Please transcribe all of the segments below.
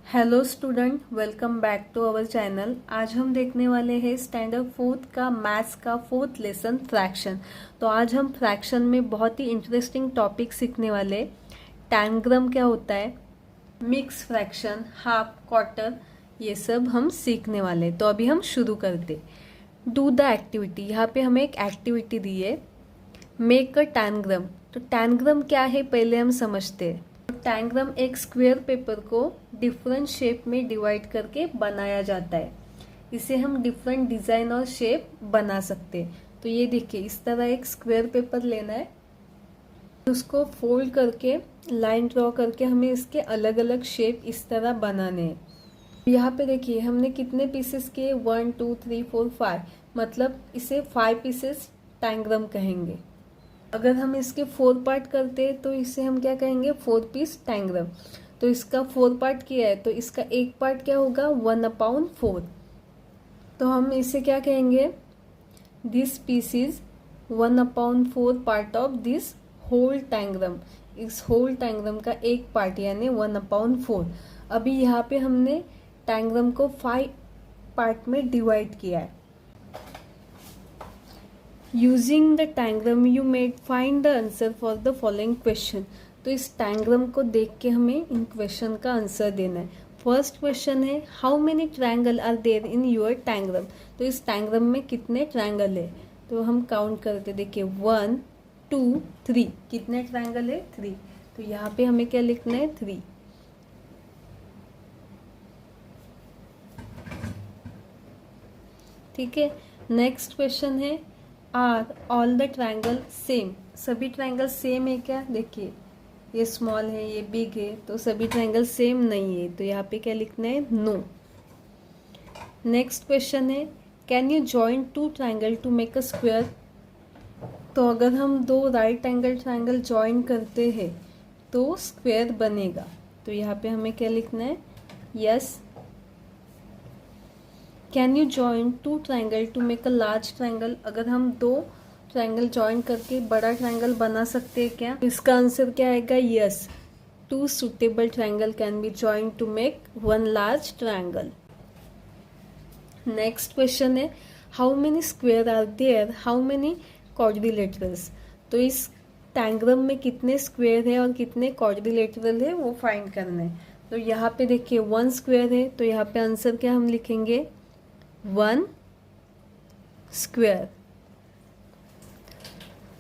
Hello student, welcome back to our channel. आज हम देखने वाले हैं स्टैंडर्ड फोर्थ का मैथ्स का फोर्थ लेसन फ्रैक्शन। तो आज हम फ्रैक्शन में बहुत ही इंटरेस्टिंग टॉपिक सीखने वाले। टैनग्राम क्या होता है, मिक्स फ्रैक्शन, हाफ, क्वार्टर, ये सब हम सीखने वाले। तो अभी हम शुरू करते। Do the activity. यहाँ पे हमें एक एक्टिविटी दी है, मेक अ टैनग्राम। तो टैनग्राम क्या है पहले हम समझते हैं। टैनग्राम एक स्क्वायर पेपर को डिफरेंट शेप में डिवाइड करके बनाया जाता है। इसे हम डिफरेंट डिजाइन और शेप बना सकते हैं। तो ये देखिए, इस तरह एक स्क्वायर पेपर लेना है, उसको फोल्ड करके लाइन ड्रॉ करके हमें इसके अलग अलग शेप इस तरह बनाने हैं। यहाँ पे देखिए हमने कितने पीसेस किए, 1 2 3 4 5, मतलब इसे 5 पीसेस टैनग्राम कहेंगे। अगर हम इसके 4 पार्ट करते हैं तो इसे हम क्या कहेंगे, 4 पीस टैनग्राम। तो इसका 4 पार्ट किया है तो इसका एक पार्ट क्या होगा, 1/4। तो हम इसे क्या कहेंगे, this piece is 1/4 part of this whole tangram. इस होल टैनग्राम का एक पार्ट यानी 1/4। अभी यहाँ पे हमने टैनग्राम को 5 पार्ट में डिवाइड किया है। Using the diagram you made, find the answer for the following question। तो इस डायग्राम को देख के हमें इन क्वेश्चन का आंसर देना है। फर्स्ट क्वेश्चन है, how many triangle are there in your diagram. तो इस डायग्राम में कितने ट्रायंगल है, तो हम काउंट करके देखिए 1 2 3। कितने ट्रायंगल है, 3। तो यहाँ पे हमें क्या लिखना है, 3। ठीक है। नेक्स्ट क्वेश्चन है, are all the triangle same. सभी ट्रायंगल सेम है क्या, देखिए ये स्मॉल है ये बिग है, तो सभी ट्रायंगल सेम नहीं है। तो यहाँ पे क्या लिखना है, नो। नेक्स्ट क्वेश्चन है, can you join 2 triangle to make a square. तो अगर हम 2 राइट एंगल ट्रायंगल जॉइन करते हैं तो स्क्वायर बनेगा। तो यहाँ पे हमें क्या लिखना है, yes. Can you join 2 triangle to make a large triangle. अगर हम 2 ट्रायंगल जॉइन करके बड़ा ट्रायंगल बना सकते हैं क्या, इसका आंसर क्या आएगा, yes. 2 suitable triangle can be join to make 1 large triangle. Next question है, how many square are there, how many quadrilaterals. तो इस डायग्राम में कितने स्क्वायर है और कितने क्वाड्रिलेटरल है वो फाइंड करना है। तो यहाँ पे देखिए 1 स्क्वायर है, तो यहाँ पे आंसर क्या हम लिखेंगे, 1 स्क्वायर।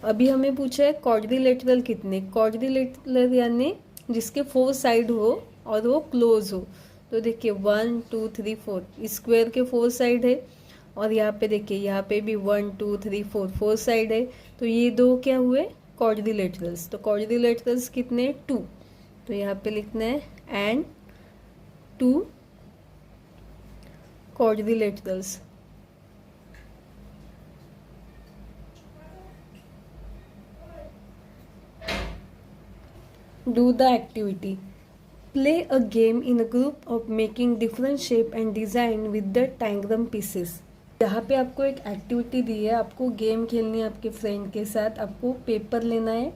अभी हमें पूछा है क्वाड्रिलेटरल कितने। क्वाड्रिलेटरल यानी जिसके 4 साइड हो और वो क्लोज हो। तो देखिए 1 2 3 4, स्क्वायर के 4 साइड है। और यहाँ पे देखिए, यहाँ पे भी 1 2 3 4 4 साइड है। तो ये 2 क्या हुए, क्वाड्रिलेटरल्स। तो क्वाड्रिलेटरल्स कितने, 2। तो यहाँ पे लिखना है and 2 quadrilaterals। Do the activity. Play a game in a group of making different shape and design with the diagram pieces। यहाँ पे आपको एक एक्टिविटी दी है, आपको गेम खेलनी है आपके फ्रेंड के साथ। आपको पेपर लेना है,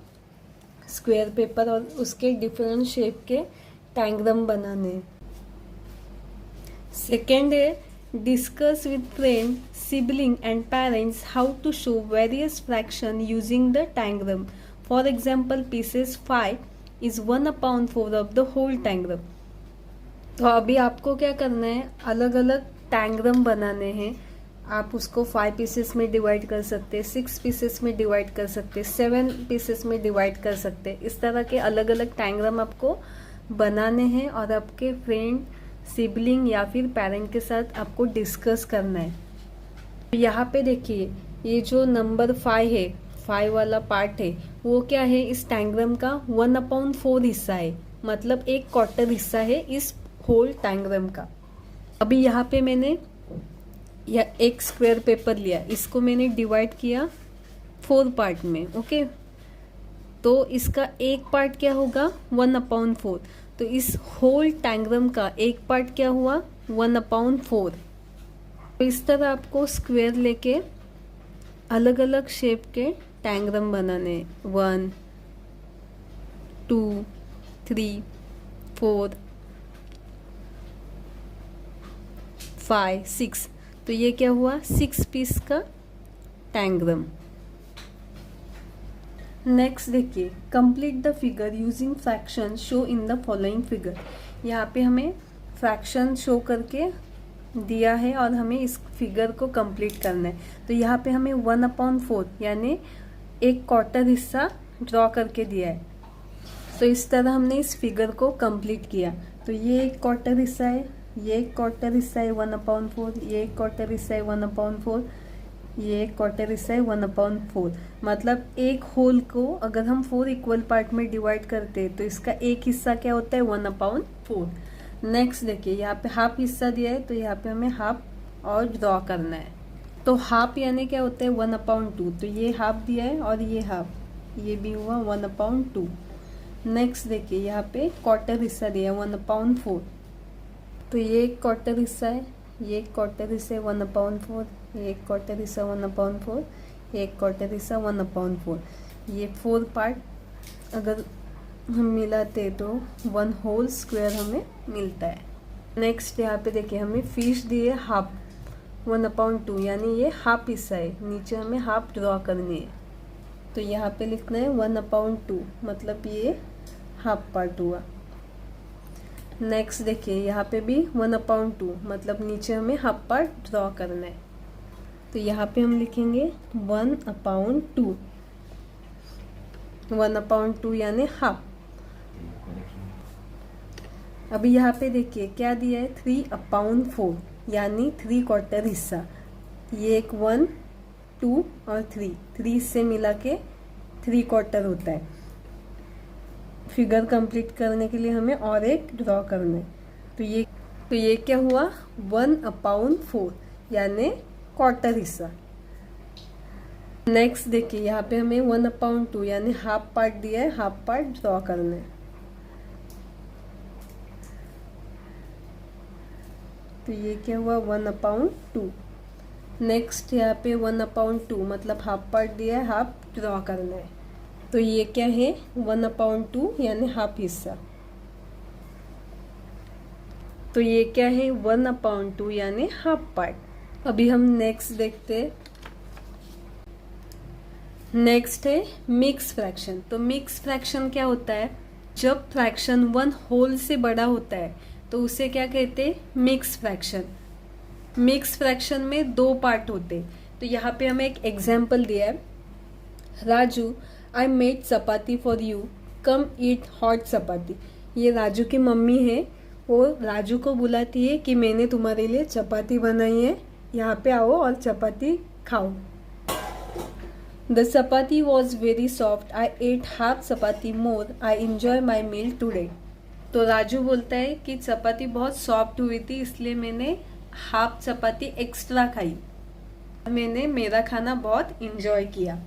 स्क्वायर पेपर, और उसके डिफरेंट शेप के डायग्राम बनाने हैं। सेकेंड है, discuss with friend, sibling and parents how to show various fraction using the diagram। For example, pieces 5 is 1/4 of the whole diagram। तो अभी आपको क्या करना है, अलग अलग डायग्राम बनाने हैं। आप उसको 5 पीसेस में डिवाइड कर सकते हैं, 6 पीसेस में डिवाइड कर सकते हैं, 7 पीसेस में डिवाइड कर सकते हैं। इस तरह के अलग अलग डायग्राम आपको बनाने हैं और आपके फ्रेंड, सिबलिंग या फिर पेरेंट के साथ आपको डिस्कस करना है। यहाँ पे देखिए, ये जो नंबर 5 है, 5 वाला पार्ट है, वो क्या है, इस डायग्राम का 1/4 हिस्सा है, मतलब एक क्वार्टर हिस्सा है इस होल डायग्राम का। अभी यहाँ पे मैंने एक स्क्वायर पेपर लिया, इसको मैंने डिवाइड किया 4 पार्ट में, ओके। तो इसका एक पार्ट क्या होगा, 1/4। तो इस होल डायग्राम का एक पार्ट क्या हुआ, 1/4। तो इस तरह आपको स्क्वायर लेके अलग अलग शेप के डायग्राम बनाने, 1 2 3 4 5, 6, तो ये क्या हुआ 6 पीस का टैंग्राम। नेक्स्ट देखिए, complete the figure using fraction show in the following figure. यहाँ पे हमें फ्रैक्शन शो करके दिया है और हमें इस फिगर को कंप्लीट करना है। तो यहाँ पे हमें 1/4 यानी 1/4 हिस्सा ड्रॉ करके दिया है। तो इस तरह हमने इस फिगर को कंप्लीट किया। तो ये 1/4 हिस्सा है, ये 1/4 हिस्सा है 1/4, ये 1/4 हिस्सा है 1/4, ये 1/4 हिस्सा है 1/4। मतलब एक होल को अगर हम 4 इक्वल पार्ट में डिवाइड करते हैं तो इसका एक हिस्सा क्या होता है 1/4। नेक्स्ट देखिए, यहाँ पे हाफ हिस्सा दिया है, तो यहाँ पे हमें हाफ और ड्रॉ करना है। तो हाफ यानी क्या होता है 1/2। तो ये हाफ दिया है और ये हाफ, ये भी हुआ 1/2। नेक्स्ट देखिए, यहाँ पे क्वार्टर हिस्सा दिया है 1/4। तो ये 1/4 हिस्सा है, ये 1/4 हिस्सा 1/4, ये 1/4 हिस्सा 1/4, ये 1/4 हिस्सा 1/4। ये 4 पार्ट अगर हम मिलाते तो 1 होल स्क्वायर हमें मिलता है। नेक्स्ट यहाँ पे देखिए, हमें फिश दी है हाफ 1/2 यानी ये हाफ हिस्सा है, नीचे हमें हाफ ड्रॉ करनी है। तो यहाँ पे लिखना है 1/2, मतलब ये हाफ पार्ट हुआ। नेक्स्ट देखिए, यहाँ पे भी 1/2 मतलब नीचे हमें हाफ पार्ट ड्रॉ करना है। तो यहाँ पे हम लिखेंगे 1/2, 1/2 यानी हाफ। अभी यहाँ पे देखिए क्या दिया है 3/4 यानी 3/4 हिस्सा। ये एक 1, 2 और 3 हिस्से मिला के 3/4 होता है। फिगर कंप्लीट करने के लिए हमें और एक ड्रॉ करना है। तो ये क्या हुआ 1/4 यानी क्वार्टर हिस्सा। नेक्स्ट देखिए, यहाँ पे हमें 1/2 यानी हाफ पार्ट दिया है, हाफ पार्ट ड्रॉ करना है। तो ये क्या हुआ 1/2। नेक्स्ट यहाँ पे 1/2 मतलब हाफ पार्ट दिया है, हाफ ड्रॉ करना है। तो ये क्या है 1/2 यानी हाफ हिस्सा। तो ये क्या है 1/2 यानी हाफ पार्ट। अभी हम नेक्स्ट देखते हैं। नेक्स्ट है मिक्स फ्रैक्शन। तो मिक्स फ्रैक्शन क्या होता है, जब फ्रैक्शन 1 होल से बड़ा होता है तो उसे क्या कहते हैं मिक्स फ्रैक्शन। मिक्स फ्रैक्शन में 2 पार्ट होते। तो यहाँ पे हमें एक एग्जाम्पल दिया है, Raju I made chapati for you, come eat hot chapati. ये राजू की मम्मी है, वो राजू को बुलाती है कि मैंने तुम्हारे लिए चपाती बनाई है, यहाँ पे आओ और चपाती खाओ। The chapati was very soft, I ate half chapati more, I enjoy my meal today. तो राजू बोलता है कि चपाती बहुत सॉफ्ट हुई थी, इसलिए मैंने हाफ चपाती एक्स्ट्रा खाई, मैंने मेरा खाना बहुत इंजॉय किया।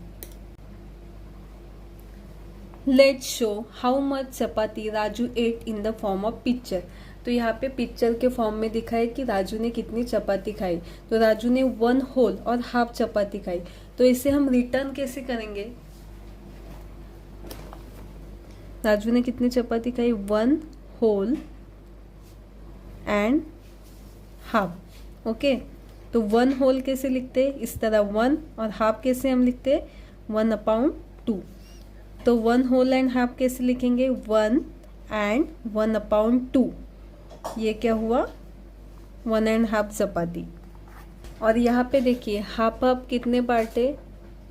Let's show how much chapati Raju ate in the form of picture. तो यहाँ पे पिक्चर के फॉर्म में दिखा है कि राजू ने कितनी चपाती खाई। तो राजू ने 1 होल और हाफ चपाती खाई। तो इसे हम रिटर्न कैसे करेंगे, राजू ने कितनी चपाती खाई 1 होल एंड हाफ। ओके, तो 1 होल कैसे लिखते हैं, इस तरह 1, और हाफ कैसे हम लिखते हैं 1/2। तो 1 होल एंड हाफ कैसे लिखेंगे 1 एंड 1/2। ये क्या हुआ 1.5 चपाती। और यहाँ पे देखिए हाफ हाफ कितने पार्ट है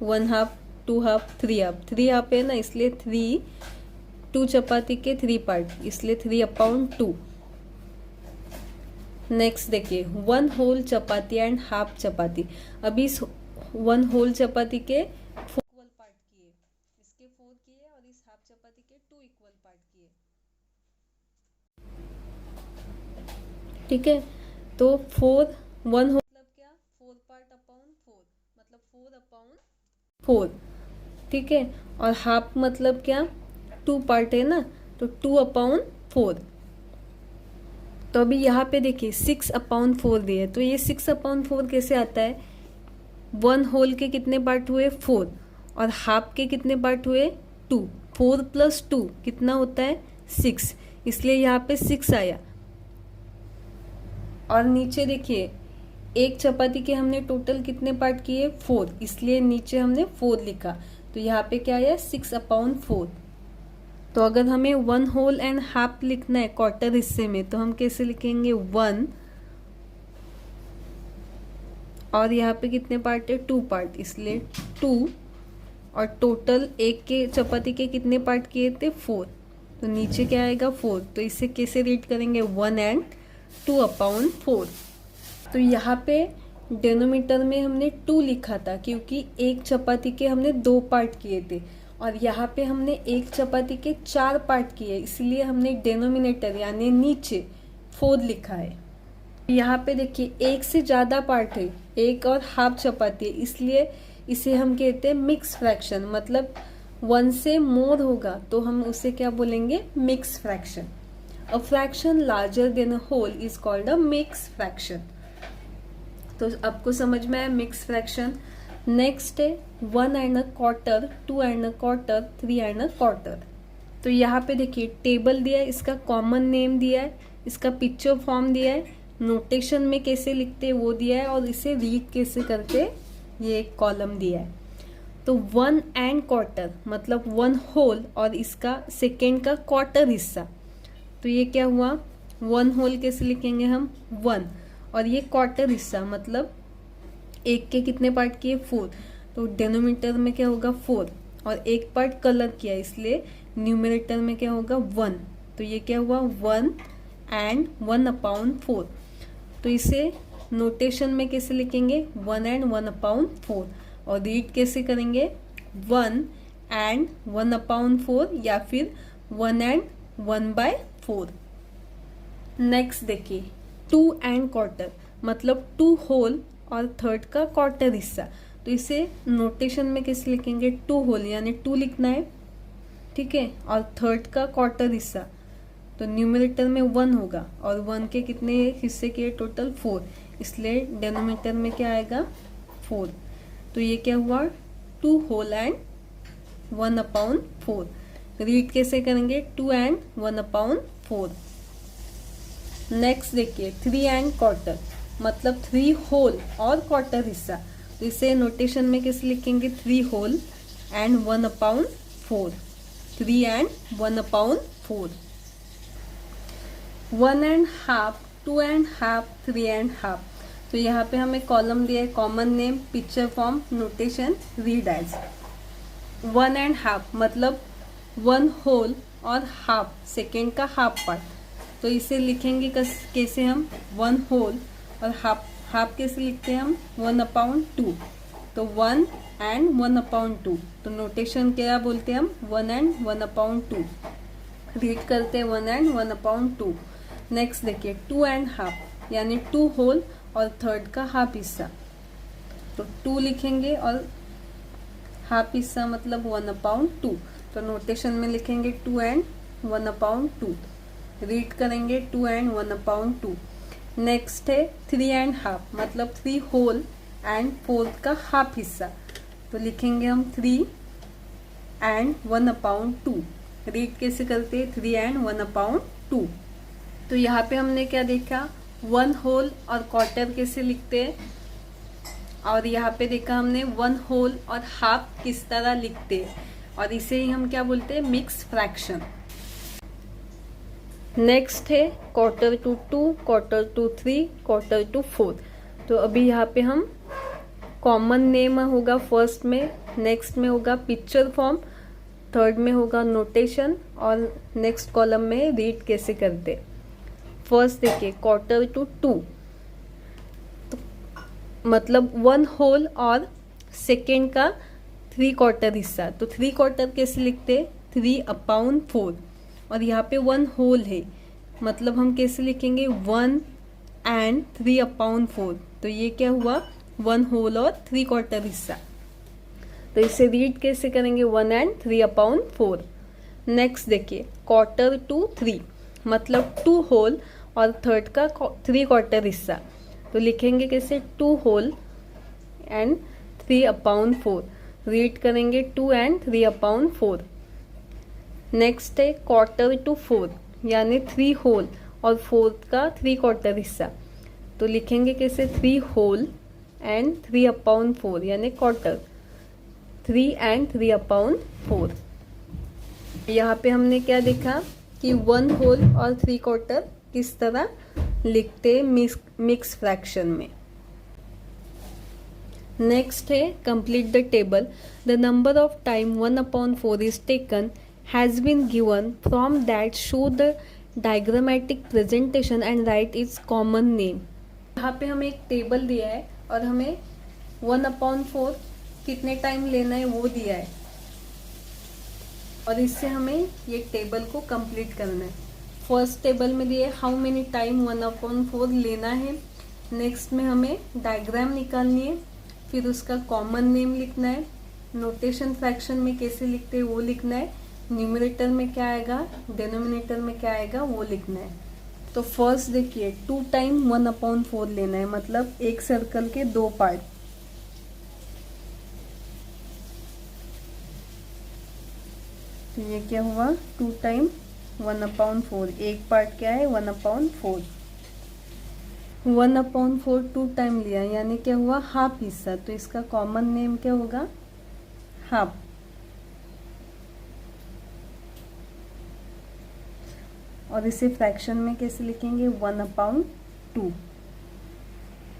1 हाफ 2 हाफ 3 हाफ। 3 हाफ है ना, इसलिए 2 चपाती के 3 पार्ट, इसलिए 3/2। नेक्स्ट देखिए 1 होल चपाती एंड हाफ चपाती। अभी इस 1 होल चपाती के 4 इक्वल पार्ट किए, इसके 4 किए और इस हाफ चपाती के 2 इक्वल पार्ट किए। ठीक है, तो 1 होल मतलब क्या 4 पार्ट अपॉन 4 मतलब 4/4। ठीक है, और हाफ मतलब क्या 2 पार्ट है ना, तो 2/4। तो अभी यहाँ पे देखिए 6/4 दिए, तो ये 6/4 कैसे आता है, 1 होल के कितने पार्ट हुए 4 और हाफ के कितने पार्ट हुए 2, 4 + 2 कितना होता है 6, इसलिए यहाँ पे 6 आया। और नीचे देखिए एक चपाती के हमने टोटल कितने पार्ट किए, 4, इसलिए नीचे हमने 4 लिखा। तो यहाँ पे क्या आया, 6/4। तो अगर हमें 1 होल एंड हाफ लिखना है क्वार्टर हिस्से में, तो हम कैसे लिखेंगे, 1, और यहाँ पे कितने पार्ट है, 2 पार्ट, इसलिए 2, और टोटल एक के चपाती के कितने पार्ट किए थे, 4, तो नीचे क्या आएगा, 4। तो इसे कैसे रीड करेंगे, 1 एंड 2/4। तो यहाँ पे डेनोमीटर में हमने 2 लिखा था क्योंकि एक चपाती के हमने 2 पार्ट किए थे, और यहाँ पे हमने एक चपाती के 4 पार्ट किए, इसलिए हमने डेनोमिनेटर यानी नीचे 4 लिखा है। यहाँ पे देखिए एक से ज़्यादा पार्ट है, एक और हाफ चपाती है, इसलिए इसे हम कहते हैं मिक्स फ्रैक्शन। मतलब 1 से मोर होगा तो हम उसे क्या बोलेंगे, mix fraction. A fraction larger than a whole is called a mix fraction. तो आपको समझ में आया मिक्स फ्रैक्शन। नेक्स्ट है 1 and a quarter, 2 and a quarter, 3 and a quarter. तो यहाँ पे देखिए टेबल दिया है, इसका कॉमन नेम दिया है, इसका पिक्चर फॉर्म दिया है, नोटेशन में कैसे लिखते हैं वो दिया है, और इसे रीड कैसे करते ये एक कॉलम दिया है। तो 1 एंड क्वार्टर मतलब 1 होल और इसका सेकेंड का क्वार्टर हिस्सा। तो ये क्या हुआ, 1 होल कैसे लिखेंगे हम, 1, और ये क्वार्टर हिस्सा मतलब एक के कितने पार्ट किए, 4, तो डेनोमीटर में क्या होगा, 4, और एक पार्ट कलर किया इसलिए न्यूमरेटर में क्या होगा, 1। तो ये क्या हुआ, 1 एंड 1/4। तो इसे नोटेशन में कैसे लिखेंगे, 1 एंड 1/4, और रीड कैसे करेंगे, 1 एंड 1/4 या फिर 1 एंड 1/4। नेक्स्ट देखिए 2 एंड क्वार्टर मतलब 2 होल और थर्ड का क्वार्टर हिस्सा। तो इसे नोटेशन में कैसे लिखेंगे, 2 होल यानी 2 लिखना है, ठीक है, और थर्ड का क्वार्टर हिस्सा, तो न्यूमरेटर में 1 होगा, और 1 के कितने हिस्से के टोटल, 4, इसलिए डेनोमीटर में क्या आएगा, 4। तो ये क्या हुआ, 2 होल एंड 1/4। रीड कैसे करेंगे, 2 एंड 1/4। नेक्स्ट देखिए 3 एंड क्वार्टर मतलब 3 होल और क्वार्टर हिस्सा। तो इसे नोटेशन में कैसे लिखेंगे, 3 whole and 1/4, 3 and 1/4। 1 and half, 2 and half, 3 and half. तो यहाँ पे हमें कॉलम दिया है, common name, picture form, notation, read as. 1 and half मतलब 1 होल और हाफ सेकेंड का हाफ पार्ट। तो इसे लिखेंगे कैसे हम, 1 होल और हाफ कैसे लिखते हैं हम, 1/2। तो 1 एंड 1/2। तो नोटेशन क्या बोलते हैं हम, 1 एंड 1/2। रीड करते हैं 1 एंड 1/2। नेक्स्ट देखिए 2 एंड हाफ यानी 2 होल और थर्ड का हाफ हिस्सा। तो 2 लिखेंगे और हाफ हिस्सा मतलब 1/2। तो नोटेशन में लिखेंगे 2 एंड 1/2। रीड करेंगे 2 एंड 1/2। नेक्स्ट है 3 एंड हाफ मतलब 3 होल एंड 4 का हाफ हिस्सा। तो लिखेंगे हम 3 एंड 1/2। रीड कैसे करते हैं, 3 एंड 1/2। तो यहाँ पे हमने क्या देखा, 1 होल और क्वार्टर कैसे लिखते हैं, और यहाँ पे देखा हमने 1 होल और हाफ किस तरह लिखते हैं, और इसे ही हम क्या बोलते हैं, मिक्स फ्रैक्शन। नेक्स्ट है quarter to 2, quarter to 3, quarter to 4। तो अभी यहाँ पे हम कॉमन नेम होगा फर्स्ट में, नेक्स्ट में होगा पिक्चर फॉर्म, थर्ड में होगा नोटेशन, और नेक्स्ट कॉलम में रीड कैसे करते। फर्स्ट देखिए क्वार्टर टू 2 तो मतलब 1 होल और सेकेंड का 3 क्वार्टर हिस्सा। तो 3 क्वार्टर कैसे लिखते, 3/4, और यहाँ पे 1 होल है मतलब हम कैसे लिखेंगे, 1 एंड 3/4। तो ये क्या हुआ, 1 होल और 3 क्वार्टर हिस्सा। तो इसे रीड कैसे करेंगे, 1 एंड 3/4। नेक्स्ट देखिए क्वार्टर टू 3 मतलब 2 होल और थर्ड का 3 क्वार्टर हिस्सा। तो लिखेंगे कैसे, 2 होल एंड 3/4। रीड करेंगे 2 एंड 3/4। नेक्स्ट है क्वार्टर टू 4 यानी 3 होल और 4 का 3 क्वार्टर हिस्सा। तो लिखेंगे कैसे, 3 होल एंड 3/4 यानी क्वार्टर, 3 एंड 3/4। यहाँ पे हमने क्या देखा कि 1 होल और 3/4 किस तरह लिखते मिक्स फ्रैक्शन में। नेक्स्ट है complete the table. The number of time 1/4 is taken has been given from that show the diagrammatic presentation and write its common name. यहाँ पे हमें एक टेबल दिया है और हमें 1/4 कितने टाइम लेना है वो दिया है, और इससे हमें ये टेबल को कंप्लीट करना है। फर्स्ट टेबल में दिए हाउ मेनी टाइम 1/4 लेना है। नेक्स्ट में हमें डायग्राम निकालनी है, फिर उसका कॉमन नेम लिखना है, नोटेशन फ्रैक्शन में कैसे लिखते हैं वो लिखना है, न्यूमरेटर में क्या आएगा, डिनोमिनेटर में क्या आएगा वो लिखना है। तो फर्स्ट देखिए 2 टाइम 1/4 लेना है, मतलब एक सर्कल के 2 पार्ट। तो ये क्या हुआ, 2 टाइम 1/4, एक पार्ट क्या है 1/4, 1/4 2 टाइम लिया यानी क्या हुआ, हाफ हिस्सा। तो इसका कॉमन नेम क्या होगा, हाफ। और इसे फ्रैक्शन में कैसे लिखेंगे, 1/2।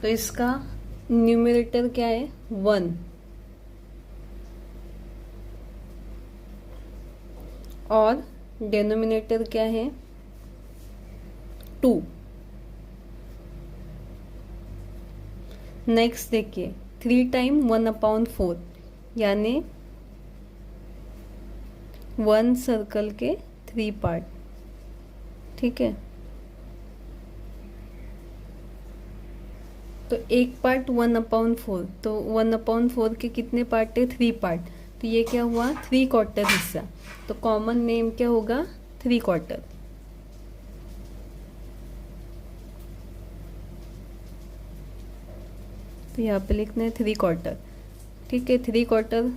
तो इसका न्यूमरेटर क्या है 1 और डिनोमिनेटर क्या है 2। नेक्स्ट देखिए 3 टाइम 1/4 यानी 1 सर्कल के 3 पार्ट, ठीक है। तो एक पार्ट 1/4, तो 1/4 के कितने पार्ट है, 3 पार्ट। तो ये क्या हुआ 3/4 हिस्सा। तो कॉमन नेम क्या होगा 3/4। तो यहाँ पे लिखना है 3/4, ठीक है 3/4।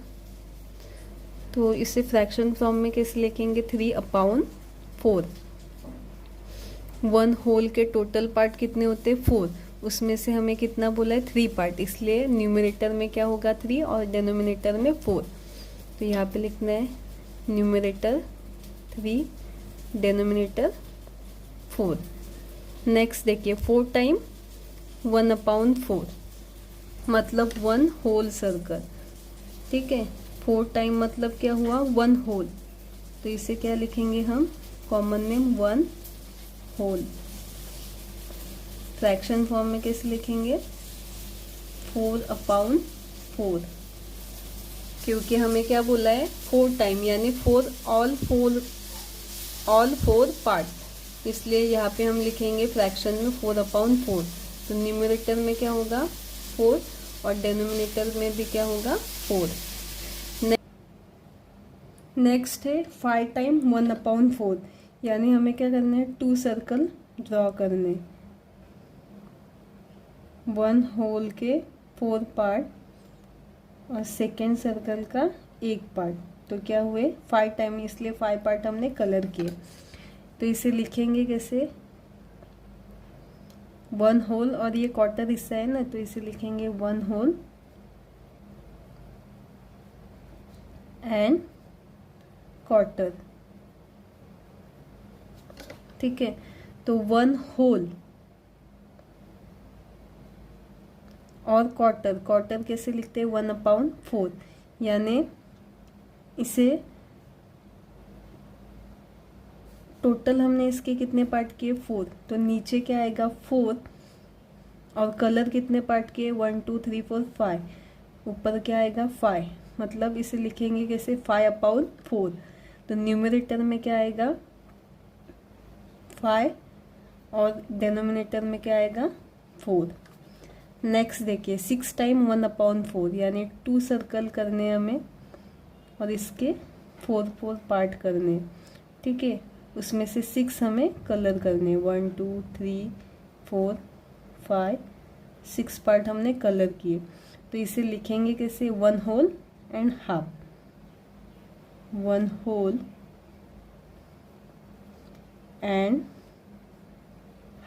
तो इसे फ्रैक्शन फॉर्म में कैसे लिखेंगे, 3/4। 1 होल के टोटल पार्ट कितने होते हैं 4, उसमें से हमें कितना बोला है 3 पार्ट, इसलिए न्यूमरेटर में क्या होगा 3 और डिनोमिनेटर में 4। तो यहाँ पे लिखना है न्यूमरेटर 3, डिनोमिनेटर 4। नेक्स्ट देखिए 4 टाइम 1/4 मतलब 1 होल सर्कल, ठीक है। 4 टाइम मतलब क्या हुआ 1 होल। तो इसे क्या लिखेंगे हम, common name 1 whole. Fraction form में कैसे लिखेंगे, 4/4, क्योंकि हमें क्या बोला है 4 टाइम यानी 4 ऑल 4 पार्ट, इसलिए यहाँ पे हम लिखेंगे फ्रैक्शन में 4/4। तो न्यूमरेटर में क्या होगा 4 और डिनोमिनेटर में भी क्या होगा 4। नेक्स्ट है 5 टाइम 1/4 यानी हमें क्या करना है 2 सर्कल ड्रॉ करने, 1 होल के 4 पार्ट और सेकेंड सर्कल का 1 पार्ट। तो क्या हुए 5 टाइम, इसलिए 5 पार्ट हमने कलर किए। तो इसे लिखेंगे कैसे, 1 होल और ये क्वार्टर हिस्सा है ना, तो इसे लिखेंगे 1 होल एंड क्वार्टर, ठीक है। तो 1 होल और क्वार्टर कैसे लिखते हैं 1/4 यानी इसे टोटल हमने इसके कितने पार्ट किए 4, तो नीचे क्या आएगा 4 और कलर कितने पार्ट किए 1 2 3 4 5, ऊपर क्या आएगा 5, मतलब इसे लिखेंगे कैसे 5/4। तो न्यूमरेटर में क्या आएगा 5 और डिनोमिनेटर में क्या आएगा 4। नेक्स्ट देखिए 6 टाइम 1/4 यानी 2 सर्कल करने हमें और इसके 4 पार्ट करने, ठीक है। उसमें से 6 हमें कलर करने, 1 2 3 4 5 6 पार्ट हमने कलर किए। तो इसे लिखेंगे कैसे 1 whole and half, 1 whole and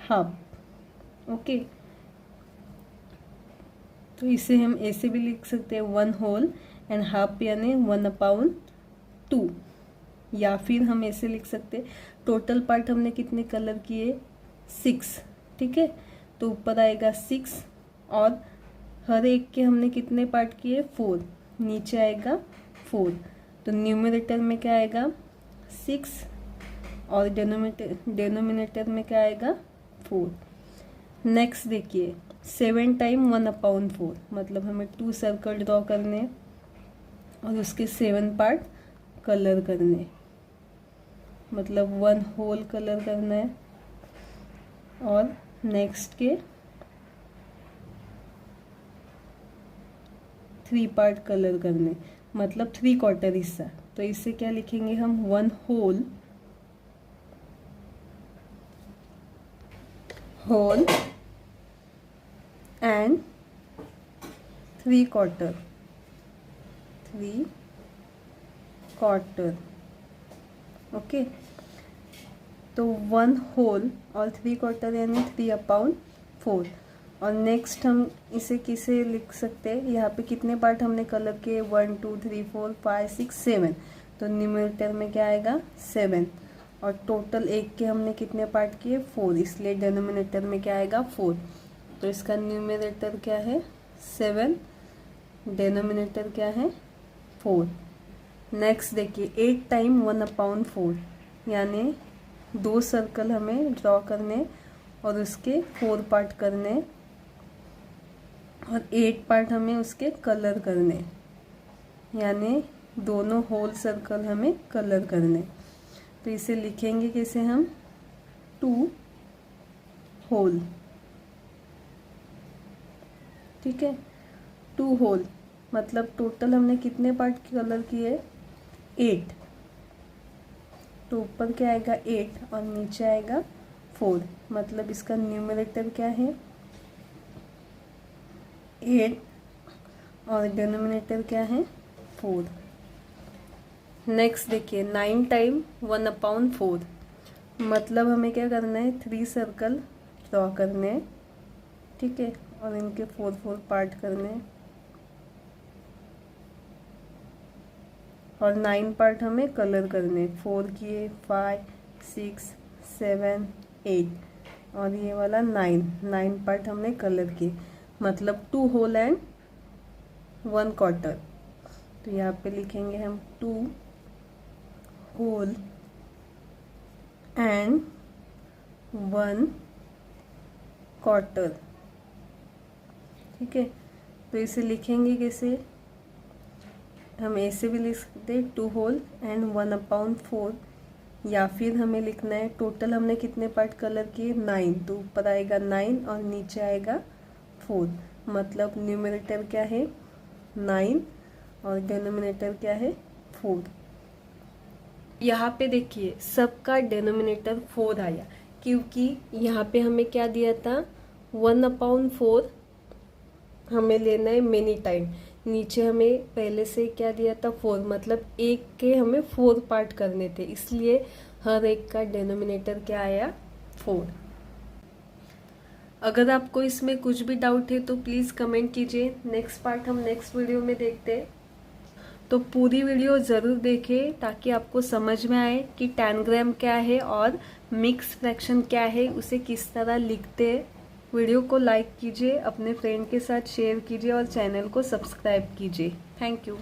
half, okay. तो इसे हम ऐसे भी लिख सकते हैं 1 होल एंड हाफ यानी 1/2, या फिर हम ऐसे लिख सकते हैं टोटल पार्ट हमने कितने कलर किए 6, ठीक है, तो ऊपर आएगा 6 और हर एक के हमने कितने पार्ट किए 4, नीचे आएगा 4, तो न्यूमरेटर में क्या आएगा 6 और डेनोमिनेटर में क्या आएगा 4। नेक्स्ट देखिए 7 टाइम 1/4, मतलब हमें 2 सर्कल ड्रॉ करने और उसके 7 पार्ट कलर करने, मतलब 1 होल कलर करना है और नेक्स्ट के 3 पार्ट कलर करने, मतलब 3/4 हिस्सा। तो इससे क्या लिखेंगे हम 1 होल एंड 3/4, ओके। तो 1 होल और 3/4 यानी 3/4। और नेक्स्ट हम इसे किसे लिख सकते हैं, यहाँ पे कितने पार्ट हमने कलर किए 1 2 3 4 5 6 7, तो न्यूमरेटर में क्या आएगा 7 और टोटल एक के हमने कितने पार्ट किए 4, इसलिए डिनोमिनेटर में क्या आएगा 4। तो इसका न्यूमरेटर क्या है 7, डिनोमिनेटर क्या है 4। नेक्स्ट देखिए 8 टाइम 1/4, यानी 2 सर्कल हमें ड्रॉ करने और उसके 4 पार्ट करने और 8 पार्ट हमें उसके कलर करने, यानी दोनों होल सर्कल हमें कलर करने। तो इसे लिखेंगे कैसे हम 2 होल, ठीक है, 2 होल मतलब टोटल हमने कितने पार्ट कलर किए 8, तो ऊपर क्या आएगा 8 और नीचे आएगा 4, मतलब इसका न्यूमरेटर क्या है 8 और डिनोमिनेटर क्या है 4। नेक्स्ट देखिए 9 टाइम 1/4, मतलब हमें क्या करना है 3 सर्कल ड्रॉ करने हैं, ठीक है, और इनके 4 पार्ट करने हैं और 9 पार्ट हमें कलर करने, 4 किए 5 6 7 8 और ये वाला 9 पार्ट हमने कलर किए, मतलब 2 होल एंड 1/4। तो यहाँ पे लिखेंगे हम 2 होल एंड 1/4, ठीक है। तो इसे लिखेंगे कैसे, हम ऐसे भी लिख सकते हैं 2 होल एंड 1/4, या फिर हमें लिखना है टोटल हमने कितने पार्ट कलर किए 9, तो ऊपर आएगा 9 और नीचे आएगा 4, मतलब न्यूमरेटर क्या है 9 और डिनोमिनेटर क्या है 4। यहाँ पे देखिए सबका डिनोमिनेटर 4 आया, क्योंकि यहाँ पे हमें क्या दिया था 1/4 हमें लेना है मेनी टाइम, नीचे हमें पहले से क्या दिया था 4, मतलब एक के हमें 4 पार्ट करने थे, इसलिए हर एक का डिनोमिनेटर क्या आया 4। अगर आपको इसमें कुछ भी डाउट है तो प्लीज़ कमेंट कीजिए, नेक्स्ट पार्ट हम नेक्स्ट वीडियो में देखते हैं। तो पूरी वीडियो ज़रूर देखें ताकि आपको समझ में आए कि टैनग्राम क्या है और मिक्स फ्रैक्शन क्या है, उसे किस तरह लिखते हैं। वीडियो को लाइक कीजिए, अपने फ्रेंड के साथ शेयर कीजिए और चैनल को सब्सक्राइब कीजिए। Thank you.